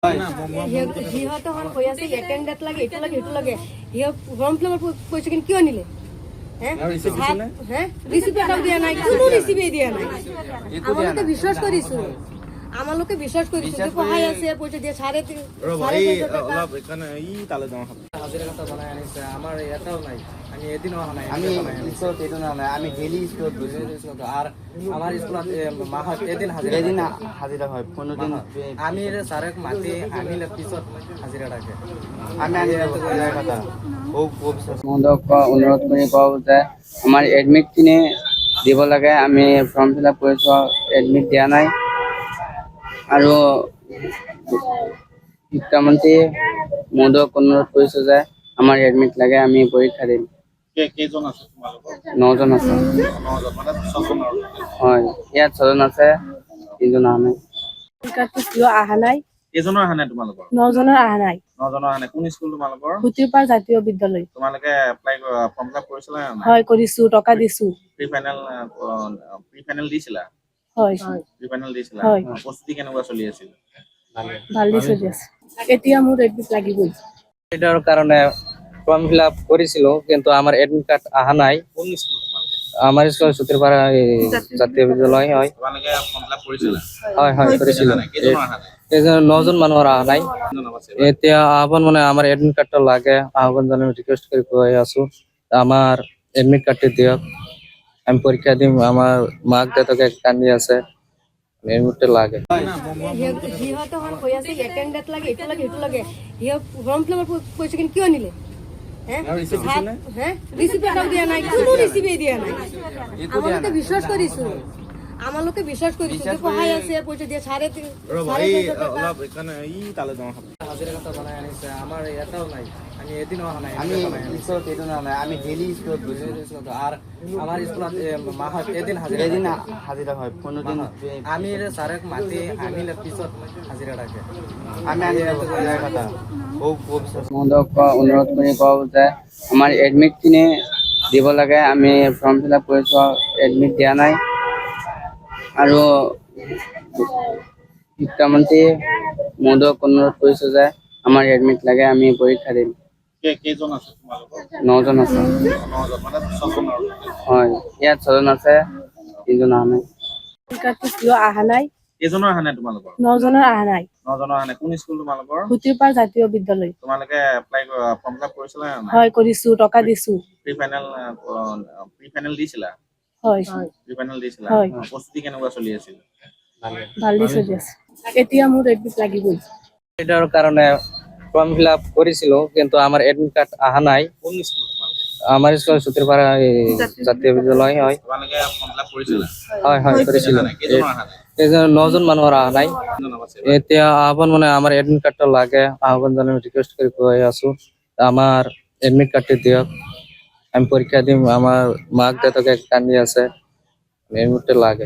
সিহঁতে কৈ আছে এটেণ্ডেন্ট লাগে, এইটো লাগে, সেইটো লাগে। সিহঁত ফৰ্ম ফিল আপ কৰিছে কিন্তু কিয় নিলে? ৰিচিপ্ট এটাও দিয়া নাই, কোনো ৰিচিপ্টেই দিয়া নাই। আমালোকে বিশ্বাস কৰিছো, আমালোকে বিশ্বাস কৰিছো যে পঢ়াই আছে, পইচা দিয়ে 3.5 আমার এটাও নাই, আমি এদিনও অহা নাই, আমি স্কুলত এইটো নাই, আমি ডেইলি স্কুলত গৈছো। আর আমার স্কুলত মাহত এদিন এদিন হাজিৰা হয়, 15 দিন আমি স্যাৰক মাতি আনিলে পিছত হাজিৰা থাকে। আমি আনি কথা মহোদয়ক অনুৰোধ কৰি কওঁ যে আমাৰ এডমিট খিনি দিব লাগে। আমি ফৰ্ম ফিল আপ কৰিছো, এডমিট দিয়া নাই। আৰু শিক্ষামন্ত্ৰী মহোদয়ক অনুৰোধ কৰিছো যে আমাৰ এডমিট লাগে, আমি পৰীক্ষা দিম। কেইজন আছে তোমালোকৰ? 9 জন আছে। 9 জন মানে 6 জন আৰু হয়, ইয়াত 6 জন আছে, 3 জন অহা নাই। অহা নাই, কেইজনৰ অহা নাই তোমালোকৰ? 9 জনৰ অহা নাই। 9 জনৰ অহা নাই। কোন স্কুল তোমালোকৰ? সুতিৰপাৰ জাতীয় বিদ্যালয়। তোমালোকে এপ্লাই ফৰ্ম ফিল আপ কৰিছিলা নে নাই? হয়, কৰিছো, টকা দিছো। প্ৰি ফাইনেল দিছিলা? হয়, প্ৰি ফাইনেল দিছিলা? হয়। প্ৰস্তুতি কেনেকুৱা চলি আছিল? ভালই চলি আছে। এতিয়া মোৰ এডমিট লাগিবই। এটাৰ কাৰণে ফৰ্ম ফিল আপ কৰেছিল, কিন্তু আমাৰ এডমিট কাৰ্ড আহা নাই। কোন স্কুল তোমালোকৰ? আমাৰ স্কুল সুতিৰপাড়া জাতীয় বিদ্যালয় হয়। তোমালোকে ফৰ্ম ফিল আপ কৰিছিলা? হয় হয় কৰেছিল। কেইজনৰ অহা নাই? 9 জন মানুহৰ আহা নাই। কেইজন আছে? এতিয়া আহ্বান মানে আমার এডমিট কার্ডটা লাগে, আহ্বান জানাই রিকোয়েস্ট করে কৈ আছো, আমার এডমিট কার্ডটি দিয়ক, আমি পরীক্ষা দিম। আমার মাক দেউতাকে কান্দি আছে, এডমিটটা লাগে। সিহঁতে কৈ আছে এটেণ্ডেন্ট লাগে, এইটো লাগে, সেইটো লাগে। সিহঁত ফৰ্ম ফিল আপ কৰিছে কিন্তু কিয় নিলে? ৰিচিপ্ট এটাও দিয়া নাই, কোনো ৰিচিপ্টেই দিয়া নাই। আমালোকে বিশ্বাস কৰিছো, আমালোকে বিশ্বাস কৰিছো যে পঢ়াই আছে, পইচা দিয়ে 3.5 হাজিরা কথা বানাই আনিছে, আমার এটাও নাই, আমি এদিনও অহা নাই, আমি স্কুলত এইটো নাই, আমি ডেইলি স্কুলত গৈছো। আর আমার স্কুলত মাহত এদিন এদিন হাজিৰা হয়, 15 দিন আমি স্যাৰক মাতি আনিলে পিছত হাজিৰা থাকে। আমি আনি কথা মহোদয়ক অনুৰোধ কৰি কওঁ যে আমাৰ এডমিট খিনি দিব লাগে। আমি ফৰ্ম ফিল আপ কৰিছো, এডমিট দিয়া নাই। আৰু শিক্ষামন্ত্ৰী মহোদয়ক অনুৰোধ কৰিছো যে আমাৰ এডমিট লাগে, আমি পৰীক্ষা দিম। কেইজন আছে তোমালোকৰ? 9 জন আছে। 9 জন মানে 6 জন আৰু হয়, ইয়াত 6 জন আছে, 3 জন অহা নাই। অহা নাই, কেইজনৰ অহা নাই তোমালোকৰ? 9 জনৰ অহা নাই। 9 জনৰ অহা নাই। কোন স্কুল তোমালোকৰ? সুতিৰপাৰ জাতীয় বিদ্যালয়। তোমালোকে এপ্লাই ফৰ্ম ফিল আপ কৰিছিলা নে নাই? হয়, কৰিছো, টকা দিছো। প্ৰি ফাইনেল দিছিলা? হয়, প্ৰি ফাইনেল দিছিলা? হয়। প্ৰস্তুতি কেনেকুৱা চলি আছিল? ভালই চলি আছে। এতিয়া মোৰ এডমিট লাগিবই। এটাৰ কাৰণে ফৰ্ম ফিল আপ কৰেছিল, কিন্তু আমাৰ এডমিট কাৰ্ড আহা নাই। কোন স্কুল তোমালোকৰ? আমাৰ স্কুল সুতিৰপাড়া জাতীয় বিদ্যালয় হয়। তোমালোকে ফৰ্ম ফিল আপ কৰিছিলা? হয় হয় কৰেছিল। কেইজনৰ অহা নাই? 9 জন মানুহৰ আহা নাই। কেইজন আছে? এতিয়া আহ্বান মানে আমার এডমিট কার্ডটা লাগে, আহ্বান জানাই রিকোয়েস্ট করে কৈ আছো, আমার এডমিট কার্ডটি দিয়ক, আমি পরীক্ষা দিম। আমার মাক দেউতাকে কান্দি আছে, এডমিটটা লাগে।